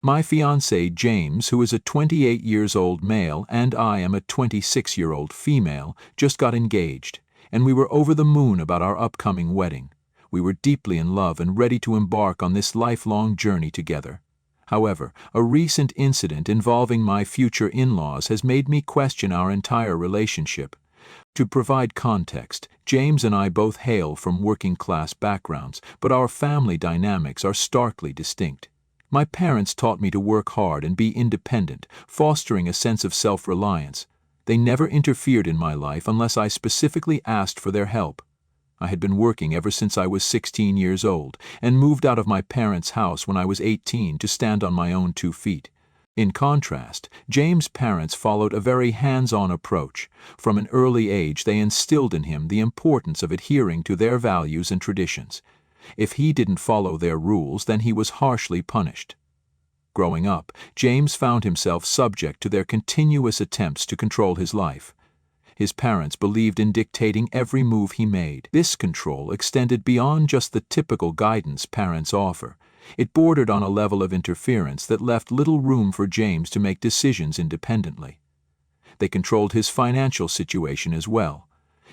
My fiancé James, who is a 28 years old male and I am a 26-year-old female, just got engaged, and we were over the moon about our upcoming wedding. We were deeply in love and ready to embark on this lifelong journey together. However, a recent incident involving my future in-laws has made me question our entire relationship. To provide context, James and I both hail from working-class backgrounds, but our family dynamics are starkly distinct. My parents taught me to work hard and be independent, fostering a sense of self-reliance. They never interfered in my life unless I specifically asked for their help. I had been working ever since I was 16 years old and moved out of my parents' house when I was 18 to stand on my own 2 feet. In contrast, James' parents followed a very hands-on approach. From an early age, they instilled in him the importance of adhering to their values and traditions. If he didn't follow their rules, then he was harshly punished. Growing up, James found himself subject to their continuous attempts to control his life. His parents believed in dictating every move he made. This control extended beyond just the typical guidance parents offer. It bordered on a level of interference that left little room for James to make decisions independently. They controlled his financial situation as well.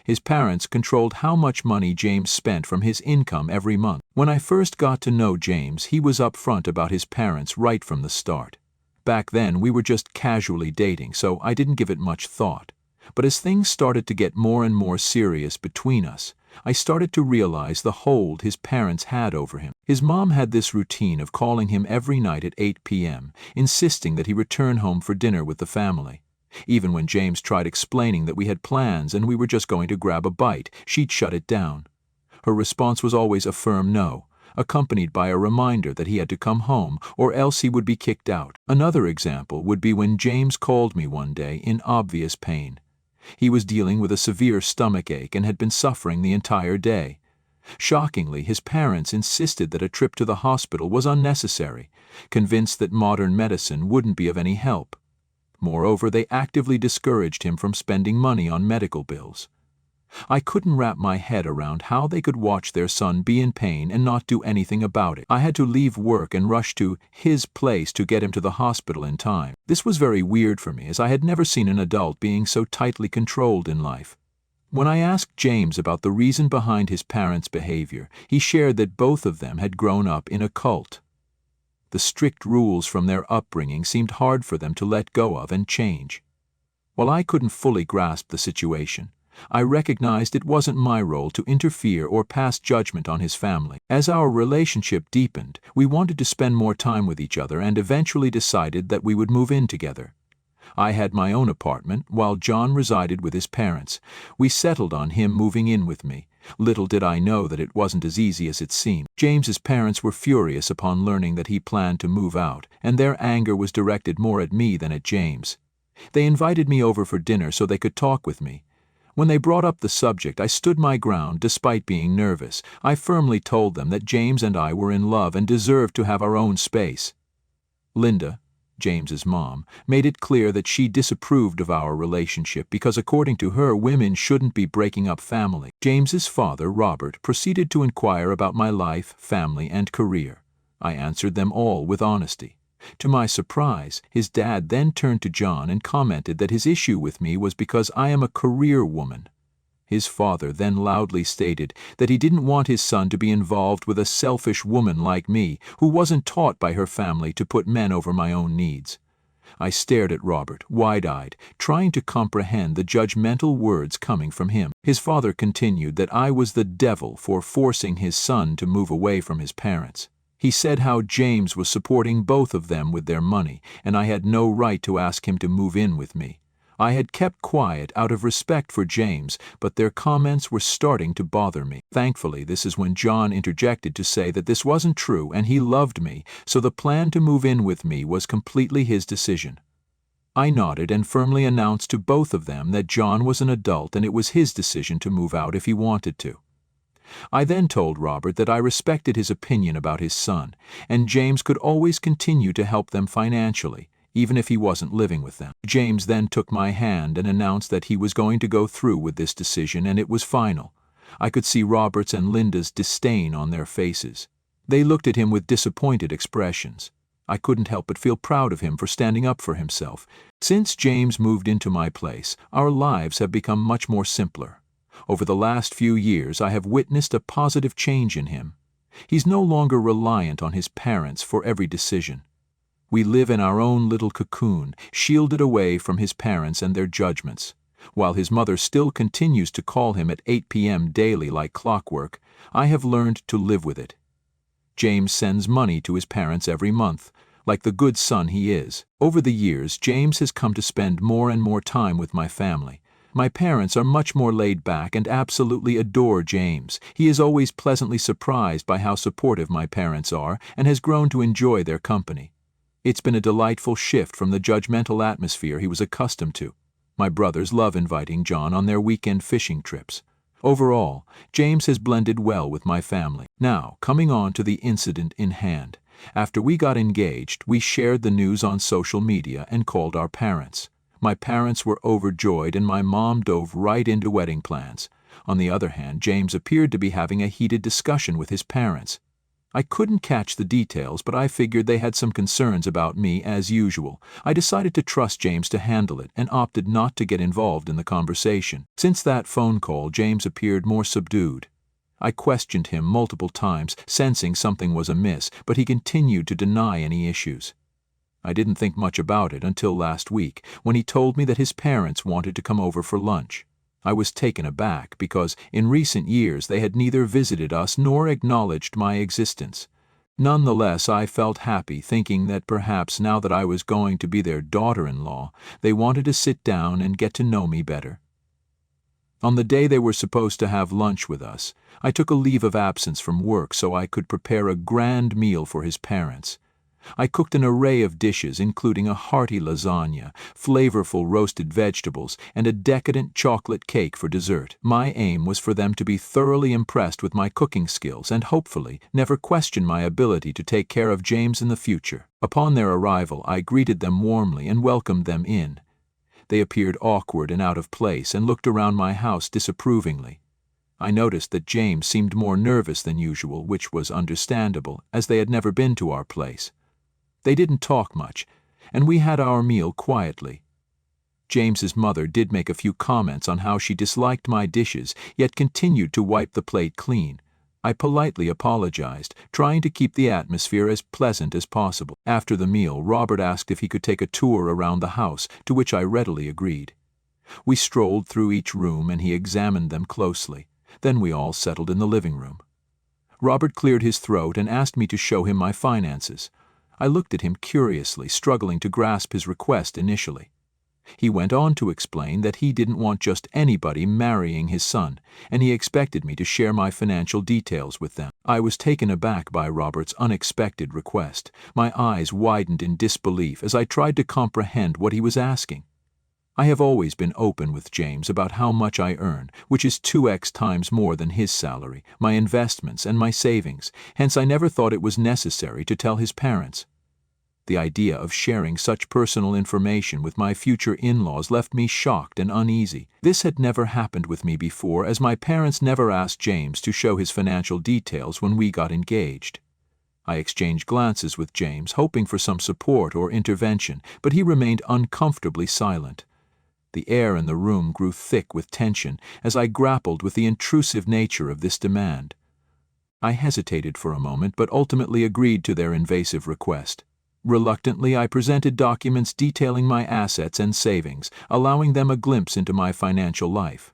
His parents controlled how much money James spent from his income every month. When I first got to know James, he was upfront about his parents right from the start. Back then, we were just casually dating, so I didn't give it much thought. But as things started to get more and more serious between us, I started to realize the hold his parents had over him. His mom had this routine of calling him every night at 8 p.m., insisting that he return home for dinner with the family. Even when James tried explaining that we had plans and we were just going to grab a bite, she'd shut it down. Her response was always a firm no, accompanied by a reminder that he had to come home or else he would be kicked out. Another example would be when James called me one day in obvious pain. He was dealing with a severe stomachache and had been suffering the entire day. Shockingly, his parents insisted that a trip to the hospital was unnecessary, convinced that modern medicine wouldn't be of any help. Moreover, they actively discouraged him from spending money on medical bills. I couldn't wrap my head around how they could watch their son be in pain and not do anything about it. I had to leave work and rush to his place to get him to the hospital in time. This was very weird for me, as I had never seen an adult being so tightly controlled in life. When I asked James about the reason behind his parents' behavior, he shared that both of them had grown up in a cult. The strict rules from their upbringing seemed hard for them to let go of and change. While I couldn't fully grasp the situation, I recognized it wasn't my role to interfere or pass judgment on his family. As our relationship deepened, we wanted to spend more time with each other and eventually decided that we would move in together. I had my own apartment, while John resided with his parents. We settled on him moving in with me. Little did I know that it wasn't as easy as it seemed. James's parents were furious upon learning that he planned to move out, and their anger was directed more at me than at James. They invited me over for dinner so they could talk with me. When they brought up the subject, I stood my ground despite being nervous. I firmly told them that James and I were in love and deserved to have our own space. Linda, James's mom, made it clear that she disapproved of our relationship because, according to her, women shouldn't be breaking up family. James's father, Robert, proceeded to inquire about my life, family, and career. I answered them all with honesty. To my surprise, his dad then turned to John and commented that his issue with me was because I am a career woman. His father then loudly stated that he didn't want his son to be involved with a selfish woman like me, who wasn't taught by her family to put men over my own needs. I stared at Robert, wide-eyed, trying to comprehend the judgmental words coming from him. His father continued that I was the devil for forcing his son to move away from his parents. He said how James was supporting both of them with their money, and I had no right to ask him to move in with me. I had kept quiet out of respect for James, but their comments were starting to bother me. Thankfully, this is when John interjected to say that this wasn't true and he loved me, so the plan to move in with me was completely his decision. I nodded and firmly announced to both of them that John was an adult and it was his decision to move out if he wanted to. I then told Robert that I respected his opinion about his son, and James could always continue to help them financially, even if he wasn't living with them. James then took my hand and announced that he was going to go through with this decision, and it was final. I could see Robert's and Linda's disdain on their faces. They looked at him with disappointed expressions. I couldn't help but feel proud of him for standing up for himself. Since James moved into my place, our lives have become much more simpler. Over the last few years, I have witnessed a positive change in him. He's no longer reliant on his parents for every decision. We live in our own little cocoon, shielded away from his parents and their judgments. While his mother still continues to call him at 8 p.m. daily like clockwork, I have learned to live with it. James sends money to his parents every month, like the good son he is. Over the years, James has come to spend more and more time with my family. My parents are much more laid back and absolutely adore James. He is always pleasantly surprised by how supportive my parents are and has grown to enjoy their company. It's been a delightful shift from the judgmental atmosphere he was accustomed to. My brothers love inviting John on their weekend fishing trips. Overall, James has blended well with my family. Now, coming on to the incident in hand. After we got engaged, we shared the news on social media and called our parents. My parents were overjoyed and my mom dove right into wedding plans. On the other hand, James appeared to be having a heated discussion with his parents. I couldn't catch the details, but I figured they had some concerns about me as usual. I decided to trust James to handle it and opted not to get involved in the conversation. Since that phone call, James appeared more subdued. I questioned him multiple times, sensing something was amiss, but he continued to deny any issues. I didn't think much about it until last week, when he told me that his parents wanted to come over for lunch. I was taken aback because, in recent years, they had neither visited us nor acknowledged my existence. Nonetheless, I felt happy, thinking that perhaps now that I was going to be their daughter-in-law, they wanted to sit down and get to know me better. On the day they were supposed to have lunch with us, I took a leave of absence from work so I could prepare a grand meal for his parents. I cooked an array of dishes, including a hearty lasagna, flavorful roasted vegetables, and a decadent chocolate cake for dessert. My aim was for them to be thoroughly impressed with my cooking skills and hopefully never question my ability to take care of James in the future. Upon their arrival, I greeted them warmly and welcomed them in. They appeared awkward and out of place and looked around my house disapprovingly. I noticed that James seemed more nervous than usual, which was understandable, as they had never been to our place. They didn't talk much, and we had our meal quietly. James's mother did make a few comments on how she disliked my dishes, yet continued to wipe the plate clean. I politely apologized, trying to keep the atmosphere as pleasant as possible. After the meal, Robert asked if he could take a tour around the house, to which I readily agreed. We strolled through each room and he examined them closely. Then we all settled in the living room. Robert cleared his throat and asked me to show him my finances. I looked at him curiously, struggling to grasp his request initially. He went on to explain that he didn't want just anybody marrying his son, and he expected me to share my financial details with them. I was taken aback by Robert's unexpected request. My eyes widened in disbelief as I tried to comprehend what he was asking. I have always been open with James about how much I earn, which is 2x times more than his salary, my investments, and my savings. Hence I never thought it was necessary to tell his parents. The idea of sharing such personal information with my future in-laws left me shocked and uneasy. This had never happened with me before, as my parents never asked James to show his financial details when we got engaged. I exchanged glances with James, hoping for some support or intervention, but he remained uncomfortably silent. The air in the room grew thick with tension as I grappled with the intrusive nature of this demand. I hesitated for a moment, but ultimately agreed to their invasive request. Reluctantly, I presented documents detailing my assets and savings, allowing them a glimpse into my financial life.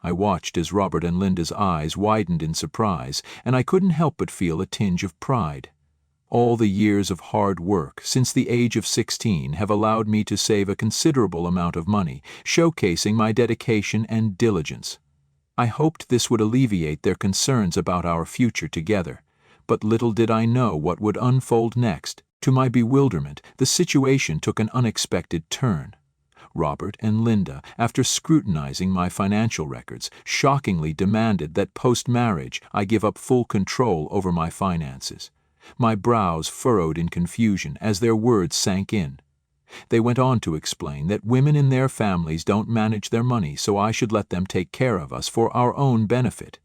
I watched as Robert and Linda's eyes widened in surprise, and I couldn't help but feel a tinge of pride. All the years of hard work since the age of 16 have allowed me to save a considerable amount of money, showcasing my dedication and diligence. I hoped this would alleviate their concerns about our future together, but little did I know what would unfold next. To my bewilderment, the situation took an unexpected turn. Robert and Linda, after scrutinizing my financial records, shockingly demanded that post-marriage I give up full control over my finances. My brows furrowed in confusion as their words sank in. They went on to explain that women in their families don't manage their money, so I should let them take care of us for our own benefit.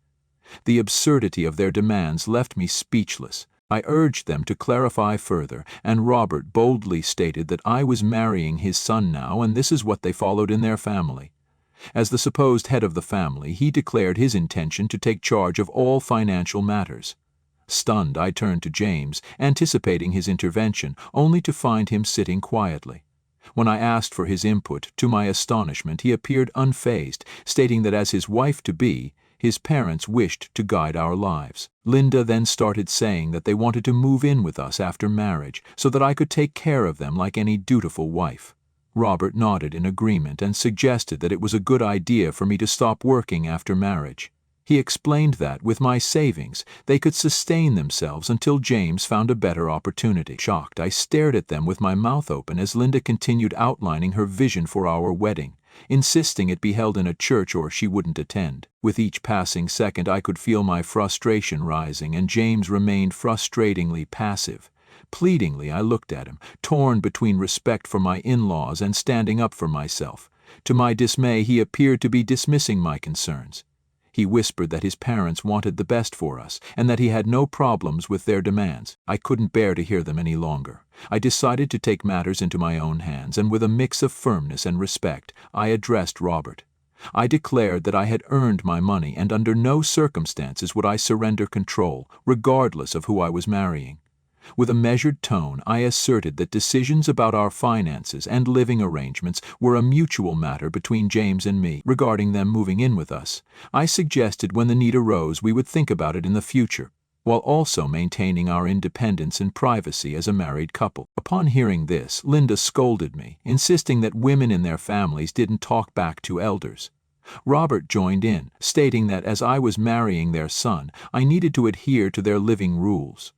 The absurdity of their demands left me speechless. I urged them to clarify further, and Robert boldly stated that I was marrying his son now, and this is what they followed in their family. As the supposed head of the family, he declared his intention to take charge of all financial matters. Stunned, I turned to James, anticipating his intervention, only to find him sitting quietly. When I asked for his input, to my astonishment, he appeared unfazed, stating that as his wife-to-be, his parents wished to guide our lives. Linda then started saying that they wanted to move in with us after marriage, so that I could take care of them like any dutiful wife. Robert nodded in agreement and suggested that it was a good idea for me to stop working after marriage. He explained that, with my savings, they could sustain themselves until James found a better opportunity. Shocked, I stared at them with my mouth open as Linda continued outlining her vision for our wedding, insisting it be held in a church or she wouldn't attend. With each passing second, I could feel my frustration rising, and James remained frustratingly passive. Pleadingly, I looked at him, torn between respect for my in-laws and standing up for myself. To my dismay, he appeared to be dismissing my concerns. He whispered that his parents wanted the best for us, and that he had no problems with their demands. I couldn't bear to hear them any longer. I decided to take matters into my own hands, and with a mix of firmness and respect, I addressed Robert. I declared that I had earned my money, and under no circumstances would I surrender control, regardless of who I was marrying. With a measured tone, I asserted that decisions about our finances and living arrangements were a mutual matter between James and me. Regarding them moving in with us, I suggested when the need arose we would think about it in the future, while also maintaining our independence and privacy as a married couple. Upon hearing this, Linda scolded me, insisting that women in their families didn't talk back to elders. Robert joined in, stating that as I was marrying their son, I needed to adhere to their living rules.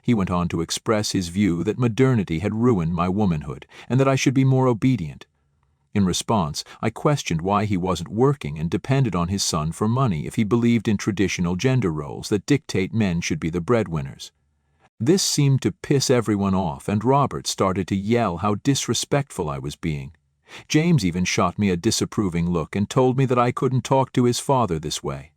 He went on to express his view that modernity had ruined my womanhood, and that I should be more obedient. In response, I questioned why he wasn't working and depended on his son for money if he believed in traditional gender roles that dictate men should be the breadwinners. This seemed to piss everyone off, and Robert started to yell how disrespectful I was being. James even shot me a disapproving look and told me that I couldn't talk to his father this way.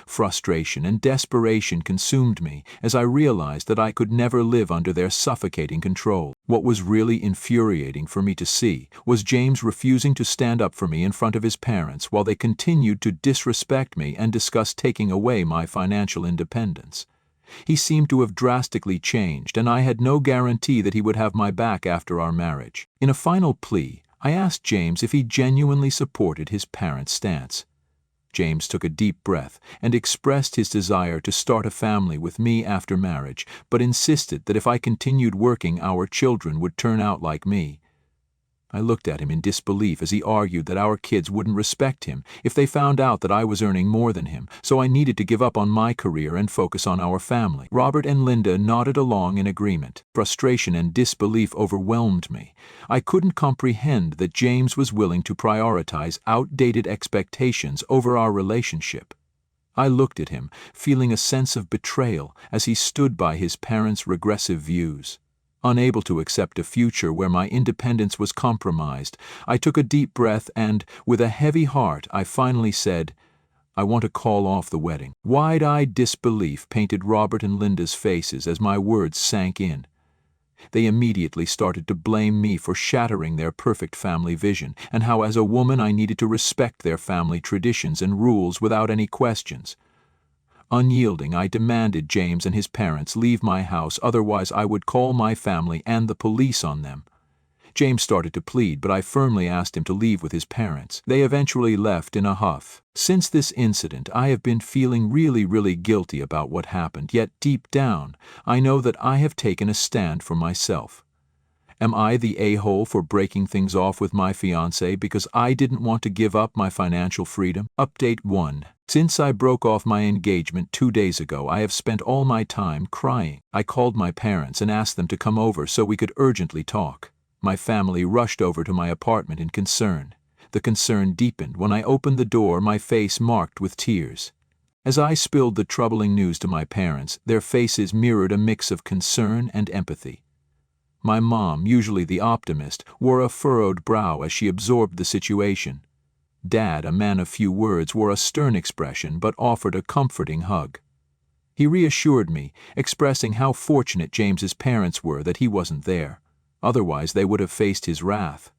Frustration and desperation consumed me as I realized that I could never live under their suffocating control. What was really infuriating for me to see was James refusing to stand up for me in front of his parents while they continued to disrespect me and discuss taking away my financial independence. He seemed to have drastically changed, and I had no guarantee that he would have my back after our marriage. In a final plea, I asked James if he genuinely supported his parents' stance. James took a deep breath and expressed his desire to start a family with me after marriage, but insisted that if I continued working, our children would turn out like me. I looked at him in disbelief as he argued that our kids wouldn't respect him if they found out that I was earning more than him, so I needed to give up on my career and focus on our family. Robert and Linda nodded along in agreement. Frustration and disbelief overwhelmed me. I couldn't comprehend that James was willing to prioritize outdated expectations over our relationship. I looked at him, feeling a sense of betrayal as he stood by his parents' regressive views. Unable to accept a future where my independence was compromised, I took a deep breath and, with a heavy heart, I finally said, "I want to call off the wedding." Wide-eyed disbelief painted Robert and Linda's faces as my words sank in. They immediately started to blame me for shattering their perfect family vision, and how as a woman I needed to respect their family traditions and rules without any questions. Unyielding, I demanded James and his parents leave my house, otherwise I would call my family and the police on them. James started to plead, but I firmly asked him to leave with his parents. They eventually left in a huff. Since this incident, I have been feeling really guilty about what happened, yet deep down, I know that I have taken a stand for myself. Am I the a-hole for breaking things off with my fiancé because I didn't want to give up my financial freedom? Update 1. Since I broke off my engagement 2 days ago, I have spent all my time crying. I called my parents and asked them to come over so we could urgently talk. My family rushed over to my apartment in concern. The concern deepened when I opened the door, my face marked with tears. As I spilled the troubling news to my parents, their faces mirrored a mix of concern and empathy. My mom, usually the optimist, wore a furrowed brow as she absorbed the situation. Dad, a man of few words, wore a stern expression but offered a comforting hug. He reassured me, expressing how fortunate James's parents were that he wasn't there. Otherwise, they would have faced his wrath.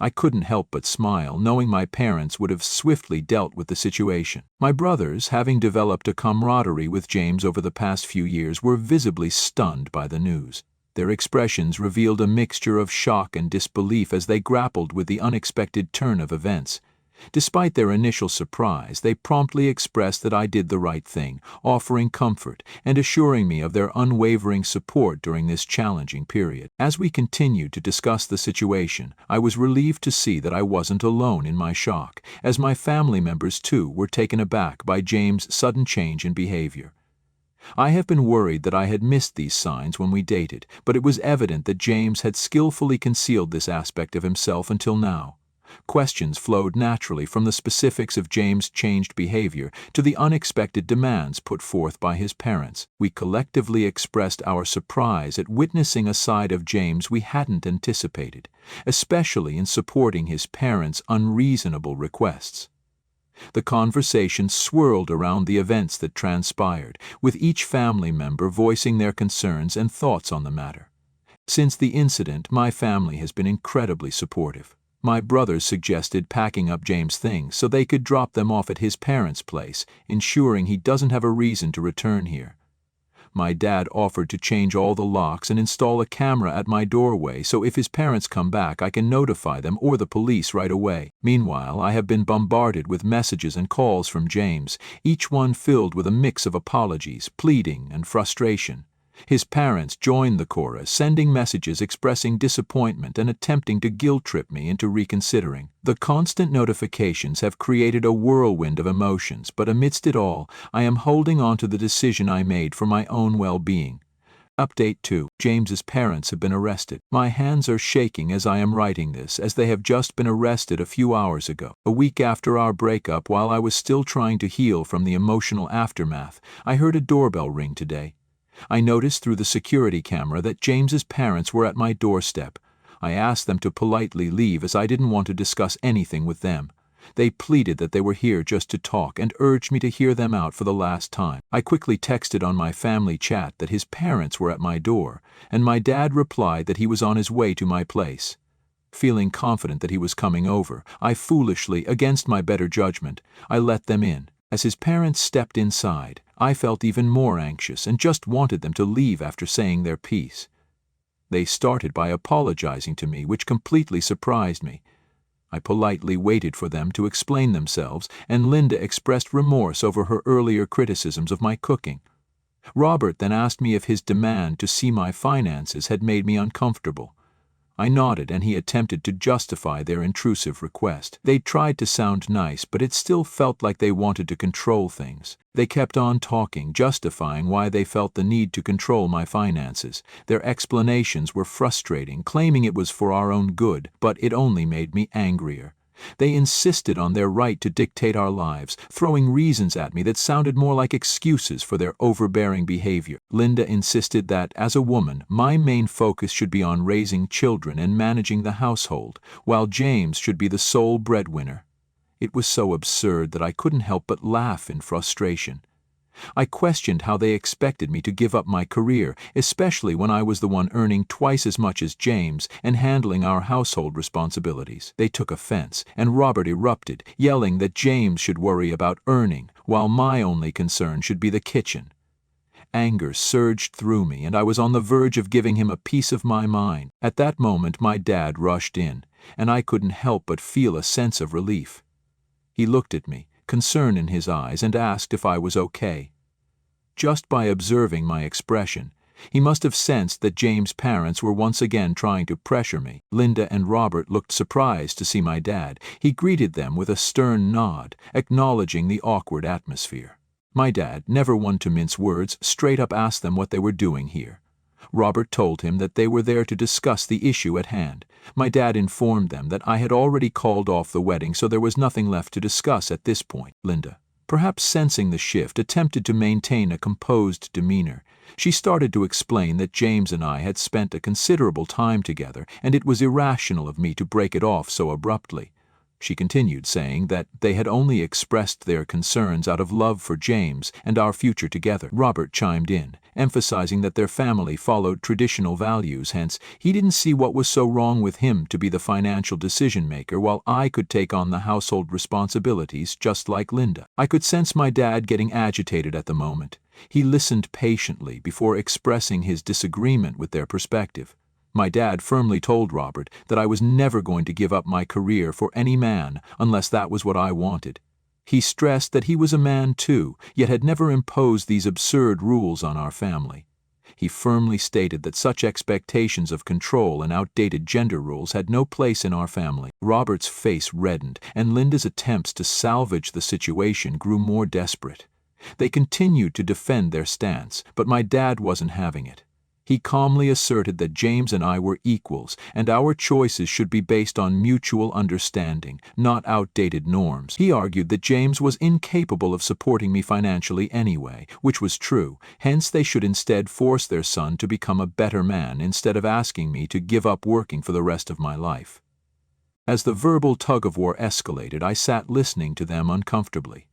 I couldn't help but smile, knowing my parents would have swiftly dealt with the situation. My brothers, having developed a camaraderie with James over the past few years, were visibly stunned by the news. Their expressions revealed a mixture of shock and disbelief as they grappled with the unexpected turn of events. Despite their initial surprise, they promptly expressed that I did the right thing, offering comfort and assuring me of their unwavering support during this challenging period. As we continued to discuss the situation, I was relieved to see that I wasn't alone in my shock, as my family members too were taken aback by James' sudden change in behavior. I have been worried that I had missed these signs when we dated, but it was evident that James had skillfully concealed this aspect of himself until now. Questions flowed naturally from the specifics of James' changed behavior to the unexpected demands put forth by his parents. We collectively expressed our surprise at witnessing a side of James we hadn't anticipated, especially in supporting his parents' unreasonable requests. The conversation swirled around the events that transpired, with each family member voicing their concerns and thoughts on the matter. Since the incident, my family has been incredibly supportive. My brothers suggested packing up James' things so they could drop them off at his parents' place, ensuring he doesn't have a reason to return here. My dad offered to change all the locks and install a camera at my doorway so if his parents come back I can notify them or the police right away. Meanwhile, I have been bombarded with messages and calls from James, each one filled with a mix of apologies, pleading, and frustration. His parents joined the chorus, sending messages expressing disappointment and attempting to guilt-trip me into reconsidering. The constant notifications have created a whirlwind of emotions, but amidst it all, I am holding on to the decision I made for my own well-being. Update 2. James's parents have been arrested. My hands are shaking as I am writing this, as they have just been arrested a few hours ago. A week after our breakup, while I was still trying to heal from the emotional aftermath, I heard a doorbell ring today. I noticed through the security camera that James's parents were at my doorstep. I asked them to politely leave as I didn't want to discuss anything with them. They pleaded that they were here just to talk and urged me to hear them out for the last time. I quickly texted on my family chat that his parents were at my door, and my dad replied that he was on his way to my place. Feeling confident that he was coming over, I foolishly, against my better judgment, I let them in. As his parents stepped inside, I felt even more anxious and just wanted them to leave after saying their piece. They started by apologizing to me, which completely surprised me. I politely waited for them to explain themselves, and Linda expressed remorse over her earlier criticisms of my cooking. Robert then asked me if his demand to see my finances had made me uncomfortable. I nodded, and he attempted to justify their intrusive request. They tried to sound nice, but it still felt like they wanted to control things. They kept on talking, justifying why they felt the need to control my finances. Their explanations were frustrating, claiming it was for our own good, but it only made me angrier. They insisted on their right to dictate our lives, throwing reasons at me that sounded more like excuses for their overbearing behavior. Linda insisted that, as a woman, my main focus should be on raising children and managing the household, while James should be the sole breadwinner. It was so absurd that I couldn't help but laugh in frustration. I questioned how they expected me to give up my career, especially when I was the one earning twice as much as James and handling our household responsibilities. They took offense, and Robert erupted, yelling that James should worry about earning, while my only concern should be the kitchen. Anger surged through me, and I was on the verge of giving him a piece of my mind. At that moment, my dad rushed in, and I couldn't help but feel a sense of relief. He looked at me, concern in his eyes, and asked if I was okay. Just by observing my expression, he must have sensed that James' parents were once again trying to pressure me. Linda and Robert looked surprised to see my dad. He greeted them with a stern nod, acknowledging the awkward atmosphere. My dad, never one to mince words, straight up asked them what they were doing here. Robert told him that they were there to discuss the issue at hand. My dad informed them that I had already called off the wedding, so there was nothing left to discuss at this point. Linda, perhaps sensing the shift, attempted to maintain a composed demeanor. She started to explain that James and I had spent a considerable time together, and it was irrational of me to break it off so abruptly. She continued, saying that they had only expressed their concerns out of love for James and our future together. Robert chimed in, emphasizing that their family followed traditional values, hence he didn't see what was so wrong with him to be the financial decision-maker while I could take on the household responsibilities just like Linda. I could sense my dad getting agitated at the moment. He listened patiently before expressing his disagreement with their perspective. My dad firmly told Robert that I was never going to give up my career for any man unless that was what I wanted. He stressed that he was a man too, yet had never imposed these absurd rules on our family. He firmly stated that such expectations of control and outdated gender rules had no place in our family. Robert's face reddened, and Linda's attempts to salvage the situation grew more desperate. They continued to defend their stance, but my dad wasn't having it. He calmly asserted that James and I were equals, and our choices should be based on mutual understanding, not outdated norms. He argued that James was incapable of supporting me financially anyway, which was true, hence they should instead force their son to become a better man instead of asking me to give up working for the rest of my life. As the verbal tug-of-war escalated, I sat listening to them uncomfortably.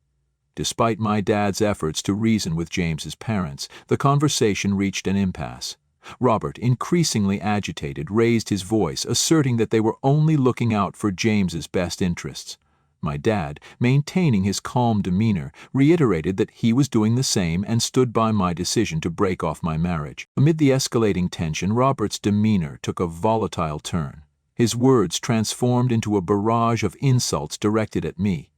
Despite my dad's efforts to reason with James's parents, the conversation reached an impasse. Robert, increasingly agitated, raised his voice, asserting that they were only looking out for James's best interests. My dad, maintaining his calm demeanor, reiterated that he was doing the same and stood by my decision to break off my marriage. Amid the escalating tension, Robert's demeanor took a volatile turn. His words transformed into a barrage of insults directed at me.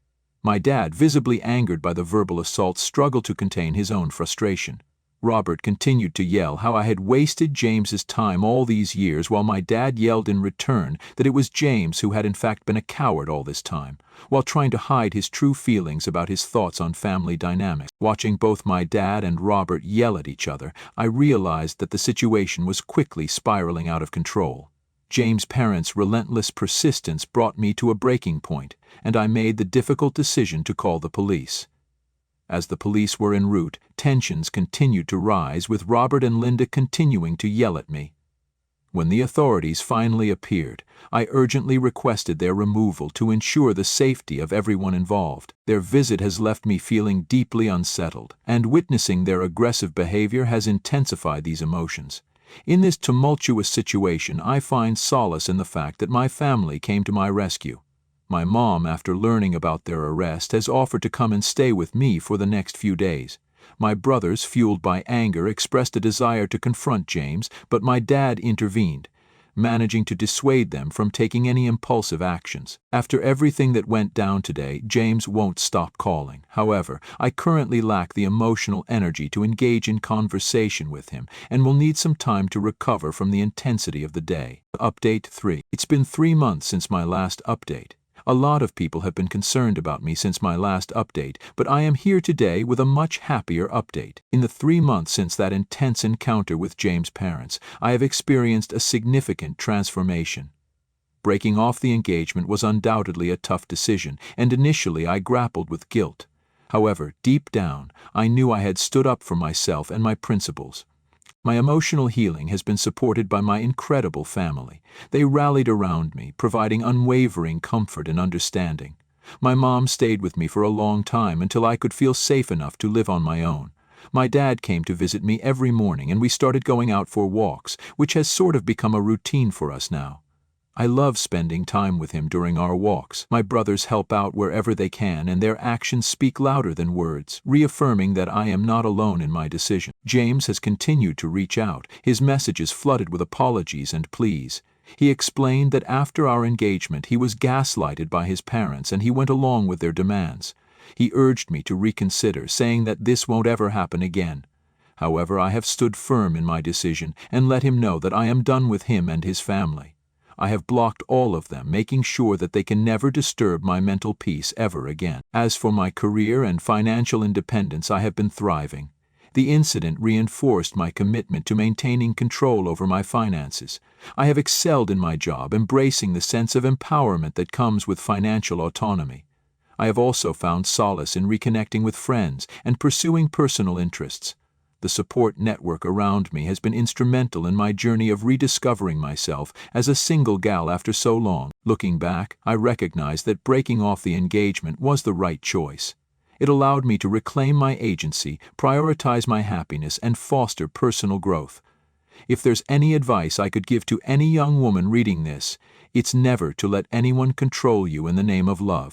My dad, visibly angered by the verbal assault, struggled to contain his own frustration. Robert continued to yell how I had wasted James's time all these years, while my dad yelled in return that it was James who had in fact been a coward all this time, while trying to hide his true feelings about his thoughts on family dynamics. Watching both my dad and Robert yell at each other, I realized that the situation was quickly spiraling out of control. James' parents' relentless persistence brought me to a breaking point, and I made the difficult decision to call the police. As the police were en route, tensions continued to rise, with Robert and Linda continuing to yell at me. When the authorities finally appeared, I urgently requested their removal to ensure the safety of everyone involved. Their visit has left me feeling deeply unsettled, and witnessing their aggressive behavior has intensified these emotions. In this tumultuous situation, I find solace in the fact that my family came to my rescue. My mom, after learning about their arrest, has offered to come and stay with me for the next few days. My brothers, fueled by anger, expressed a desire to confront James, but my dad intervened, managing to dissuade them from taking any impulsive actions. After everything that went down today, James won't stop calling. However, I currently lack the emotional energy to engage in conversation with him and will need some time to recover from the intensity of the day. Update 3. It's been 3 months since my last update. A lot of people have been concerned about me since my last update, but I am here today with a much happier update. In the 3 months since that intense encounter with James' parents, I have experienced a significant transformation. Breaking off the engagement was undoubtedly a tough decision, and initially I grappled with guilt. However, deep down, I knew I had stood up for myself and my principles. My emotional healing has been supported by my incredible family. They rallied around me, providing unwavering comfort and understanding. My mom stayed with me for a long time until I could feel safe enough to live on my own. My dad came to visit me every morning, and we started going out for walks, which has sort of become a routine for us now. I love spending time with him during our walks. My brothers help out wherever they can, and their actions speak louder than words, reaffirming that I am not alone in my decision. James has continued to reach out, his messages flooded with apologies and pleas. He explained that after our engagement he was gaslighted by his parents and he went along with their demands. He urged me to reconsider, saying that this won't ever happen again. However, I have stood firm in my decision and let him know that I am done with him and his family. I have blocked all of them, making sure that they can never disturb my mental peace ever again. As for my career and financial independence, I have been thriving. The incident reinforced my commitment to maintaining control over my finances. I have excelled in my job, embracing the sense of empowerment that comes with financial autonomy. I have also found solace in reconnecting with friends and pursuing personal interests. The support network around me has been instrumental in my journey of rediscovering myself as a single gal after so long. Looking back, I recognize that breaking off the engagement was the right choice. It allowed me to reclaim my agency, prioritize my happiness, and foster personal growth. If there's any advice I could give to any young woman reading this, it's never to let anyone control you in the name of love.